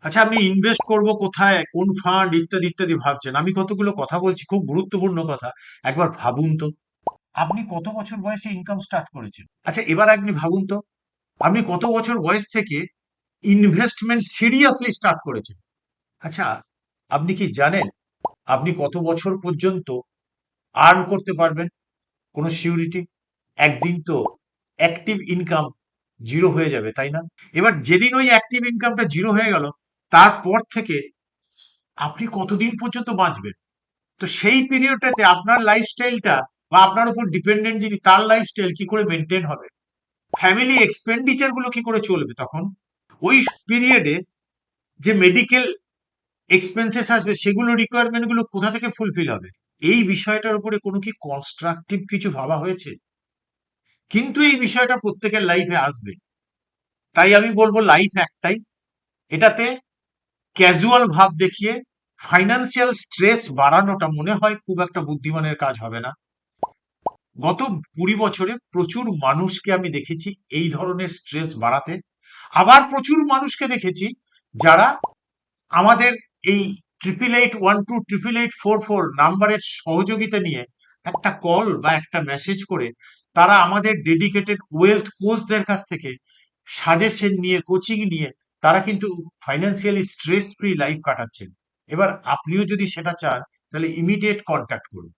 আচ্ছা, আপনি ইনভেস্ট করব কোথায়, কোন ফান্ড, ইত্যাদি ইত্যাদি ভাবছেন। আমি কতগুলো কথা বলছি, খুব গুরুত্বপূর্ণ কথা। একবার ভাবুন তো, আপনি কত বছর বয়সে ইনকাম স্টার্ট করেছেন? আচ্ছা, এবার আপনি ভাবুন তো, আপনি কত বছর বয়স থেকে ইনভেস্টমেন্ট সিরিয়াসলি স্টার্ট করেছেন? আচ্ছা, আপনি কি জানেন আপনি কত বছর পর্যন্ত আর্ন করতে পারবেন? কোনো সিউরিটি? একদিন তো অ্যাক্টিভ ইনকাম জিরো হয়ে যাবে, তাই না? এবার যেদিন ওই অ্যাক্টিভ ইনকামটা জিরো হয়ে গেল, তারপর থেকে আপনি কতদিন পর্যন্ত বাঁচবেন? তো সেই পিরিয়ডটাতে আপনার লাইফস্টাইলটা বা আপনার উপর ডিপেন্ডেন্ট যিনি, তার লাইফস্টাইল কি করে মেনটেন হবে? ফ্যামিলি এক্সপেন্ডিচার গুলো কি করে চলবে তখন? ওই পিরিয়ডে যে মেডিকেল এক্সপেন্সেস আসবে, সেগুলো রিকোয়ারমেন্ট গুলো কোথা থেকে ফুলফিল হবে? এই বিষয়টার উপরে কোনো কি কনস্ট্রাকটিভ কিছু ভাবা হয়েছে? কিন্তু এই বিষয়টা প্রত্যেকের লাইফে আসবে। তাই আমি বলবো লাইফ একটাই, এটাতে ক্যাজুয়াল ভাব দেখিয়ে ফাইন্যান্সিয়াল স্ট্রেস বাড়ানোটা মনে হয় খুব একটা বুদ্ধিমানের কাজ হবে না। গত 20 বছরে প্রচুর মানুষকে আমি দেখেছি এই ধরনের স্ট্রেস বাড়াতে। আবার প্রচুর মানুষকে দেখেছি যারা আমাদের এই 8812 8844 নাম্বারের সহযোগিতা নিয়ে একটা কল বা একটা মেসেজ করে তারা আমাদের ডেডিকেটেড ওয়েলথ কোচদের কাছ থেকে সাজেশন নিয়ে, কোচিং নিয়ে তারা কিন্তু ফাইন্যান্সিয়ালি স্ট্রেস ফ্রি লাইফ কাটাচ্ছেন। এবার আপনিও যদি সেটা চান, তাহলে ইমিডিয়েট কন্ট্যাক্ট করুন।